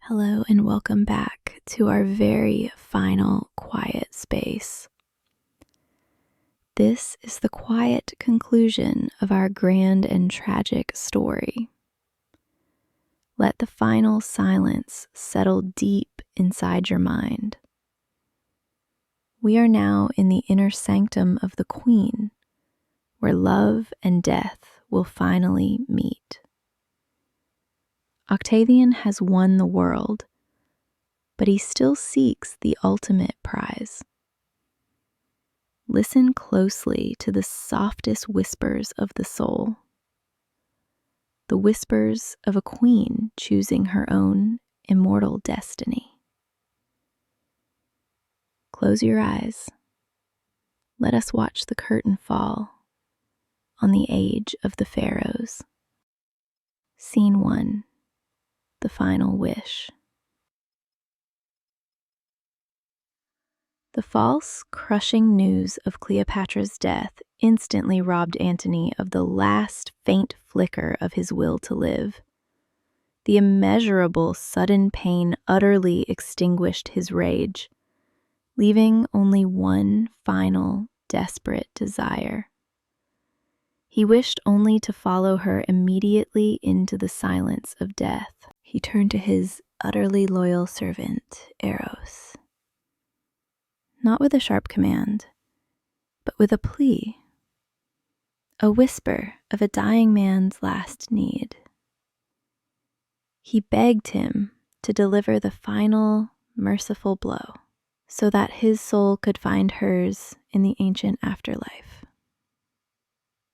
Hello and welcome back to our very final quiet space. This is the quiet conclusion of our grand and tragic story. Let the final silence settle deep inside your mind. We are now in the inner sanctum of the Queen, where love and death will finally meet. Octavian has won the world, but he still seeks the ultimate prize. Listen closely to the softest whispers of the soul, the whispers of a queen choosing her own immortal destiny. Close your eyes. Let us watch the curtain fall on the age of the pharaohs. Scene 1. The final wish. The false, crushing news of Cleopatra's death instantly robbed Antony of the last faint flicker of his will to live. The immeasurable, sudden pain utterly extinguished his rage, leaving only one final, desperate desire. He wished only to follow her immediately into the silence of death. He turned to his utterly loyal servant, Eros. Not with a sharp command, but with a plea, a whisper of a dying man's last need. He begged him to deliver the final, merciful blow, so that his soul could find hers in the ancient afterlife.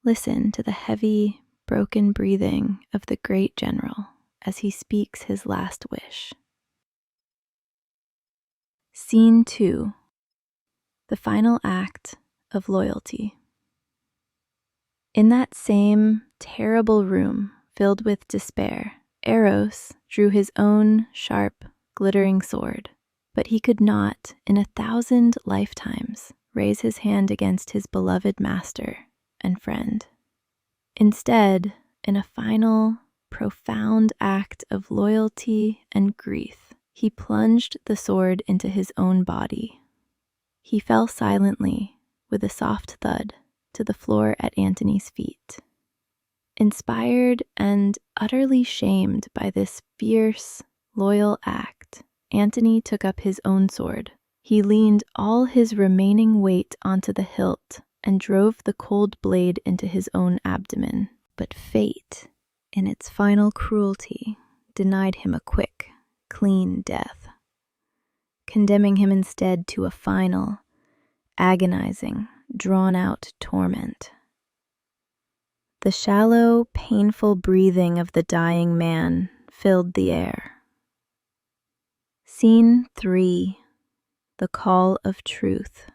Listen to the heavy, broken breathing of the great general as he speaks his last wish. Scene 2. The final act of loyalty. In that same terrible room filled with despair, Eros drew his own sharp, glittering sword, but he could not, in 1,000 lifetimes, raise his hand against his beloved master and friend. Instead, in a final, profound act of loyalty and grief, he plunged the sword into his own body. He fell silently, with a soft thud, to the floor at Antony's feet. Inspired and utterly shamed by this fierce, loyal act, Antony took up his own sword. He leaned all his remaining weight onto the hilt and drove the cold blade into his own abdomen. But fate, in its final cruelty, denied him a quick, clean death, condemning him instead to a final, agonizing, drawn-out torment. The shallow, painful breathing of the dying man filled the air. Scene 3. The call of truth.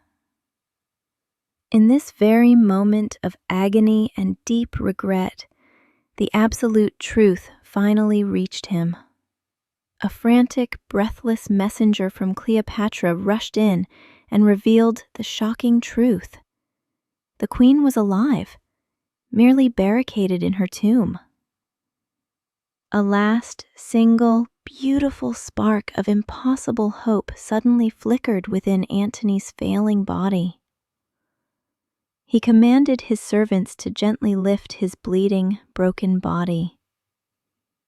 In this very moment of agony and deep regret, the absolute truth finally reached him. A frantic, breathless messenger from Cleopatra rushed in and revealed the shocking truth. The queen was alive, merely barricaded in her tomb. A last, single, beautiful spark of impossible hope suddenly flickered within Antony's failing body. He commanded his servants to gently lift his bleeding, broken body.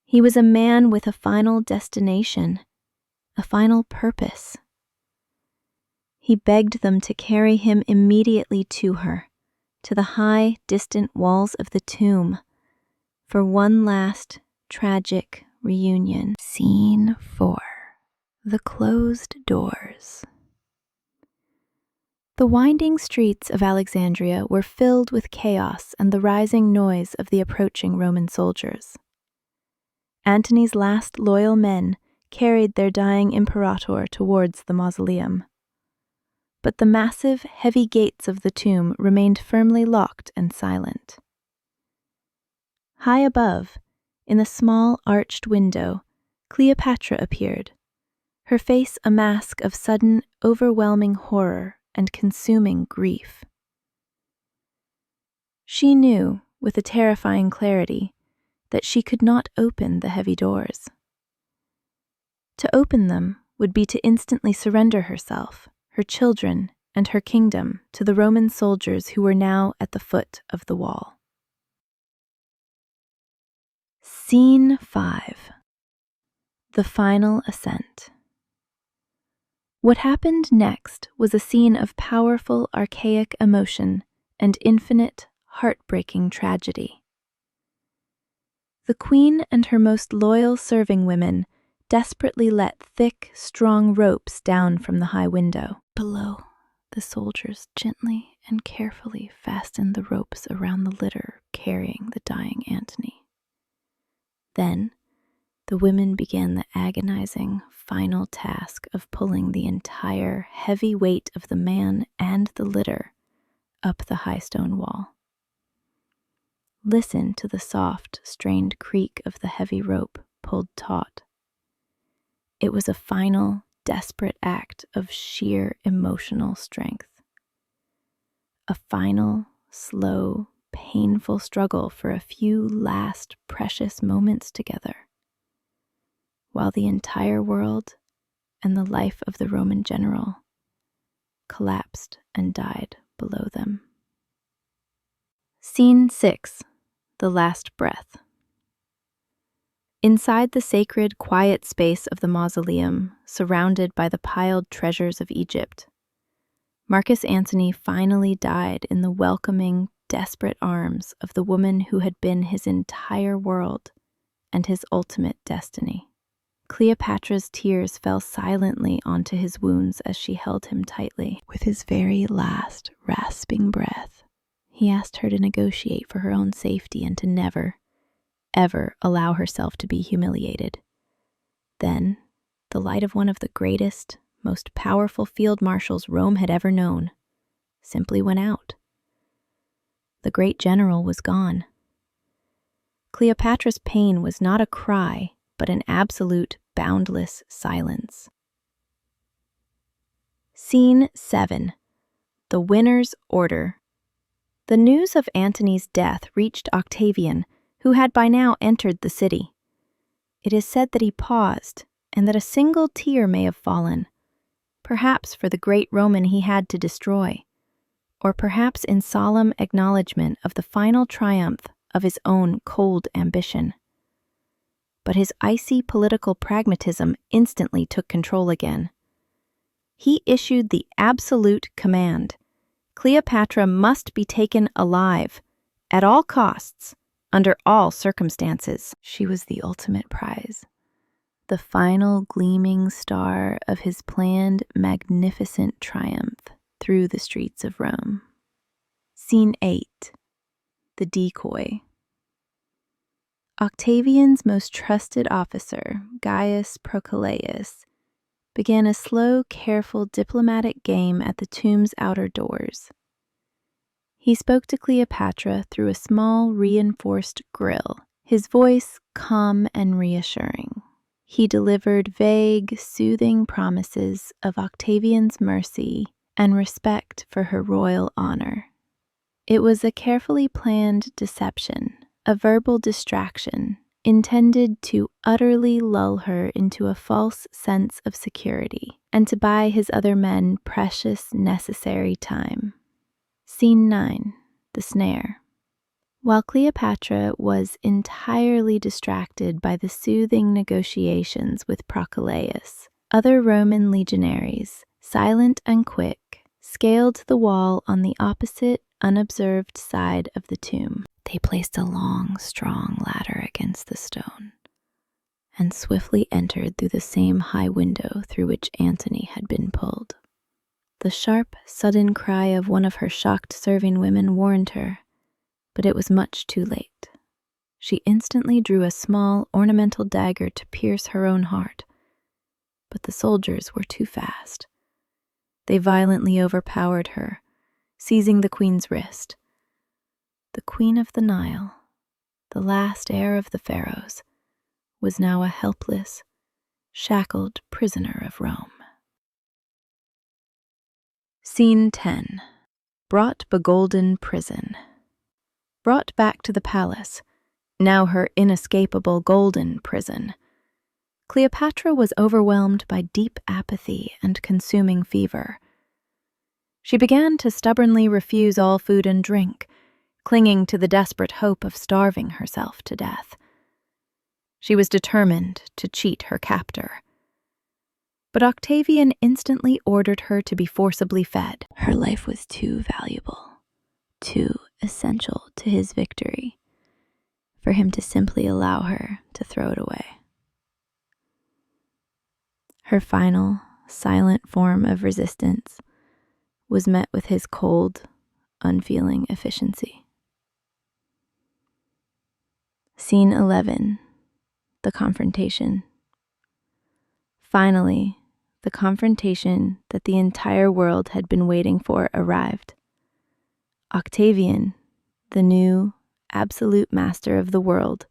He was a man with a final destination, a final purpose. He begged them to carry him immediately to her, to the high, distant walls of the tomb, for one last, tragic reunion. Scene 4. The closed doors. The winding streets of Alexandria were filled with chaos and the rising noise of the approaching Roman soldiers. Antony's last loyal men carried their dying imperator towards the mausoleum. But the massive, heavy gates of the tomb remained firmly locked and silent. High above, in a small arched window, Cleopatra appeared, her face a mask of sudden, overwhelming horror and consuming grief. She knew, with a terrifying clarity, that she could not open the heavy doors. To open them would be to instantly surrender herself, her children, and her kingdom to the Roman soldiers who were now at the foot of the wall. Scene 5. The Final Ascent. What happened next was a scene of powerful, archaic emotion and infinite, heartbreaking tragedy. The queen and her most loyal serving women desperately let thick, strong ropes down from the high window. Below, the soldiers gently and carefully fastened the ropes around the litter carrying the dying Antony. Then, the women began the agonizing, final task of pulling the entire heavy weight of the man and the litter up the high stone wall. Listen to the soft, strained creak of the heavy rope pulled taut. It was a final, desperate act of sheer emotional strength. A final, slow, painful struggle for a few last precious moments together, while the entire world and the life of the Roman general collapsed and died below them. Scene 6. The Last Breath. Inside the sacred, quiet space of the mausoleum, surrounded by the piled treasures of Egypt, Mark Antony finally died in the welcoming, desperate arms of the woman who had been his entire world and his ultimate destiny. Cleopatra's tears fell silently onto his wounds as she held him tightly. With his very last, rasping breath, he asked her to negotiate for her own safety and to never, ever allow herself to be humiliated. Then, the light of one of the greatest, most powerful field marshals Rome had ever known simply went out. The great general was gone. Cleopatra's pain was not a cry, but an absolute, boundless silence. Scene 7. The Winner's Order. The news of Antony's death reached Octavian, who had by now entered the city. It is said that he paused, and that a single tear may have fallen, perhaps for the great Roman he had to destroy, or perhaps in solemn acknowledgement of the final triumph of his own cold ambition. But his icy political pragmatism instantly took control again. He issued the absolute command: Cleopatra must be taken alive, at all costs, under all circumstances. She was the ultimate prize, the final gleaming star of his planned magnificent triumph through the streets of Rome. Scene 8. The Decoy. Octavian's most trusted officer, Gaius Prochelaus, began a slow, careful diplomatic game at the tomb's outer doors. He spoke to Cleopatra through a small, reinforced grill, his voice calm and reassuring. He delivered vague, soothing promises of Octavian's mercy and respect for her royal honor. It was a carefully planned deception, a verbal distraction intended to utterly lull her into a false sense of security and to buy his other men precious, necessary time. Scene 9. The Snare. While Cleopatra was entirely distracted by the soothing negotiations with Prochelaus, other Roman legionaries, silent and quick, scaled the wall on the opposite, unobserved side of the tomb. They placed a long, strong ladder against the stone and swiftly entered through the same high window through which Antony had been pulled. The sharp, sudden cry of one of her shocked serving women warned her, but it was much too late. She instantly drew a small, ornamental dagger to pierce her own heart, but the soldiers were too fast. They violently overpowered her, seizing the queen's wrist. The Queen of the Nile, the last heir of the pharaohs, was now a helpless, shackled prisoner of Rome. Scene 10. Brought begolden prison. Brought back to the palace, now her inescapable golden prison, Cleopatra was overwhelmed by deep apathy and consuming fever. She began to stubbornly refuse all food and drink, clinging to the desperate hope of starving herself to death. She was determined to cheat her captor. But Octavian instantly ordered her to be forcibly fed. Her life was too valuable, too essential to his victory, for him to simply allow her to throw it away. Her final, silent form of resistance was met with his cold, unfeeling efficiency. Scene 11. The confrontation. Finally, the confrontation that the entire world had been waiting for arrived. Octavian, the new, absolute master of the world,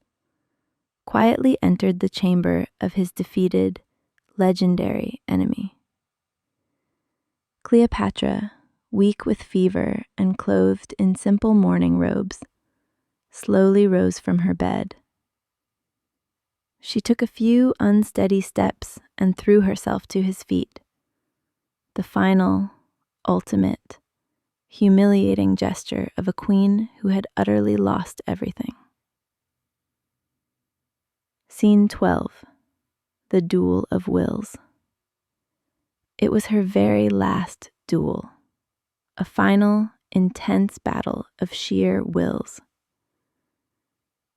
quietly entered the chamber of his defeated, legendary enemy. Cleopatra, weak with fever and clothed in simple mourning robes, slowly rose from her bed. She took a few unsteady steps and threw herself to his feet. The final, ultimate, humiliating gesture of a queen who had utterly lost everything. Scene 12. The duel of wills. It was her very last duel, a final, intense battle of sheer wills.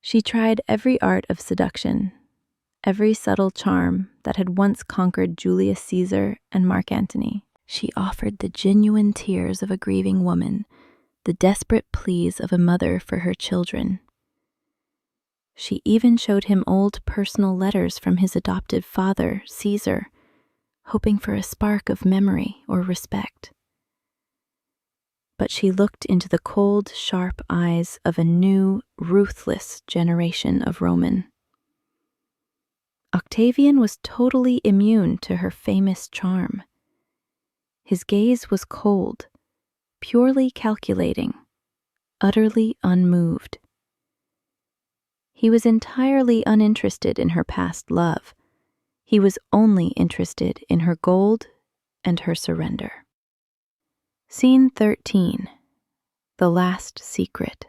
She tried every art of seduction, every subtle charm that had once conquered Julius Caesar and Mark Antony. She offered the genuine tears of a grieving woman, the desperate pleas of a mother for her children. She even showed him old personal letters from his adopted father, Caesar, hoping for a spark of memory or respect. But she looked into the cold, sharp eyes of a new, ruthless generation of Roman. Octavian was totally immune to her famous charm. His gaze was cold, purely calculating, utterly unmoved. He was entirely uninterested in her past love. He was only interested in her gold and her surrender. Scene 13. The last secret.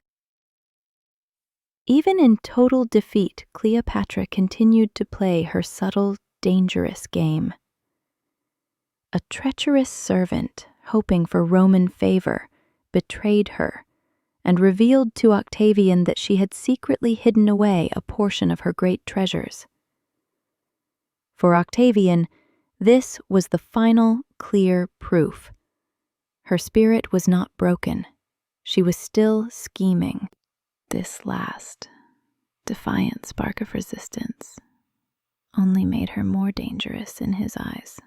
Even in total defeat, Cleopatra continued to play her subtle, dangerous game. A treacherous servant, hoping for Roman favor, betrayed her and revealed to Octavian that she had secretly hidden away a portion of her great treasures. For Octavian, this was the final, clear proof. Her spirit was not broken. She was still scheming. This last, defiant spark of resistance only made her more dangerous in his eyes,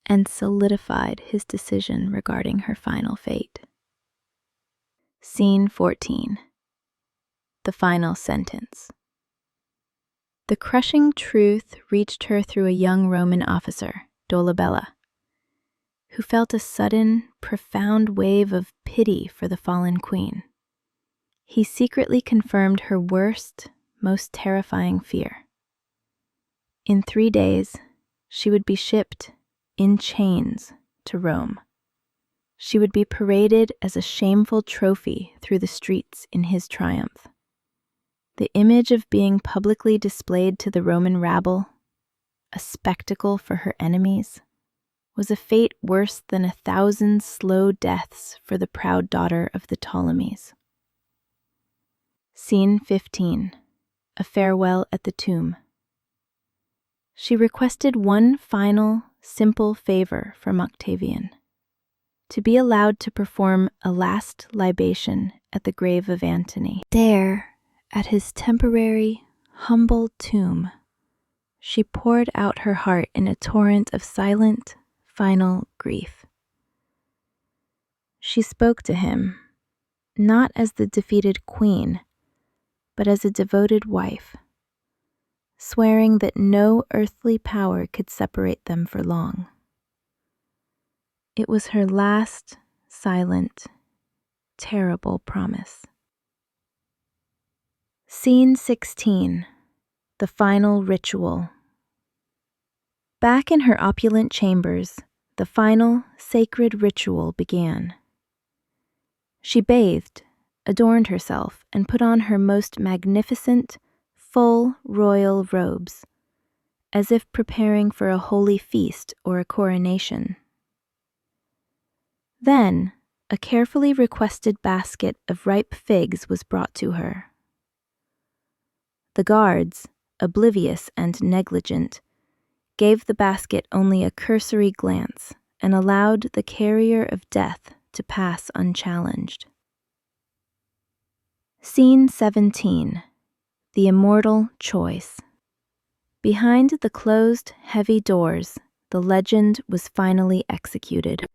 and solidified his decision regarding her final fate. Scene 14. The final sentence. The crushing truth reached her through a young Roman officer, Dolabella, who felt a sudden, profound wave of pity for the fallen queen. He secretly confirmed her worst, most terrifying fear. In 3 days, she would be shipped in chains to Rome. She would be paraded as a shameful trophy through the streets in his triumph. The image of being publicly displayed to the Roman rabble, a spectacle for her enemies, was a fate worse than 1,000 slow deaths for the proud daughter of the Ptolemies. Scene 15. A farewell at the tomb. She requested one final, simple favor from Octavian: to be allowed to perform a last libation at the grave of Antony. There, at his temporary, humble tomb, she poured out her heart in a torrent of silent, final grief. She spoke to him, not as the defeated queen, but as a devoted wife, swearing that no earthly power could separate them for long. It was her last, silent, terrible promise. Scene 16. The final ritual. Back in her opulent chambers, the final sacred ritual began. She bathed, adorned herself, and put on her most magnificent, full royal robes, as if preparing for a holy feast or a coronation. Then, a carefully requested basket of ripe figs was brought to her. The guards, oblivious and negligent, gave the basket only a cursory glance and allowed the carrier of death to pass unchallenged. Scene 17. The Immortal Choice. Behind the closed, heavy doors, the legend was finally executed.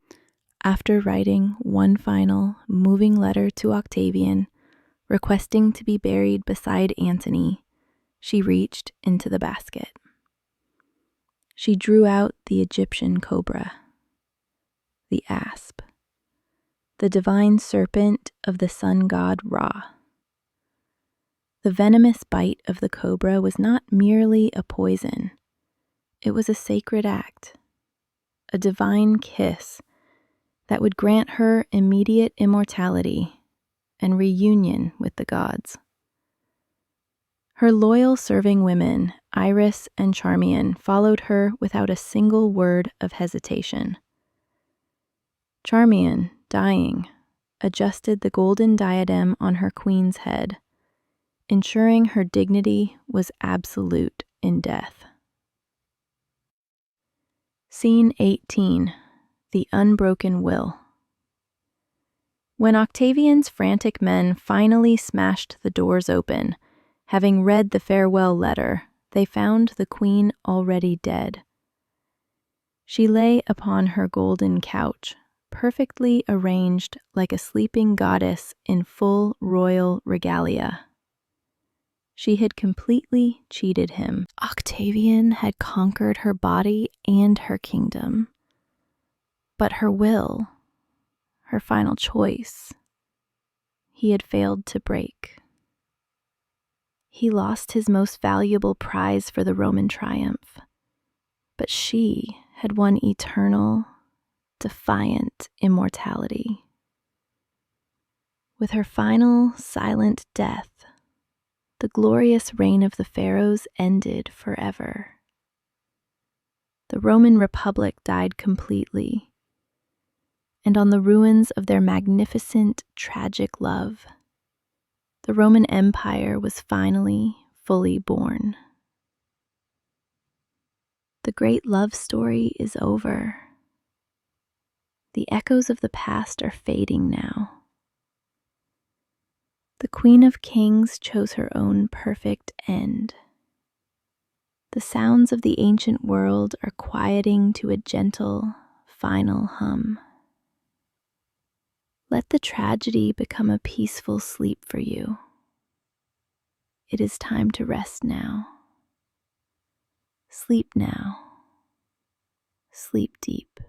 After writing one final, moving letter to Octavian, requesting to be buried beside Antony, she reached into the basket. She drew out the Egyptian cobra, the asp, the divine serpent of the sun god Ra. The venomous bite of the cobra was not merely a poison, it was a sacred act, a divine kiss that would grant her immediate immortality and reunion with the gods. Her loyal serving women, Iris and Charmian, followed her without a single word of hesitation. Charmian, dying, adjusted the golden diadem on her queen's head, ensuring her dignity was absolute in death. Scene 18. The Unbroken Will. When Octavian's frantic men finally smashed the doors open, having read the farewell letter, they found the queen already dead. She lay upon her golden couch, perfectly arranged like a sleeping goddess in full royal regalia. She had completely cheated him. Octavian had conquered her body and her kingdom. But her will, her final choice, he had failed to break. He lost his most valuable prize for the Roman triumph, but she had won eternal, defiant immortality. With her final, silent death, the glorious reign of the pharaohs ended forever. The Roman Republic died completely, and on the ruins of their magnificent, tragic love, the Roman Empire was finally fully born. The great love story is over. The echoes of the past are fading now. The Queen of Kings chose her own perfect end. The sounds of the ancient world are quieting to a gentle, final hum. Let the tragedy become a peaceful sleep for you. It is time to rest now. Sleep now. Sleep deep.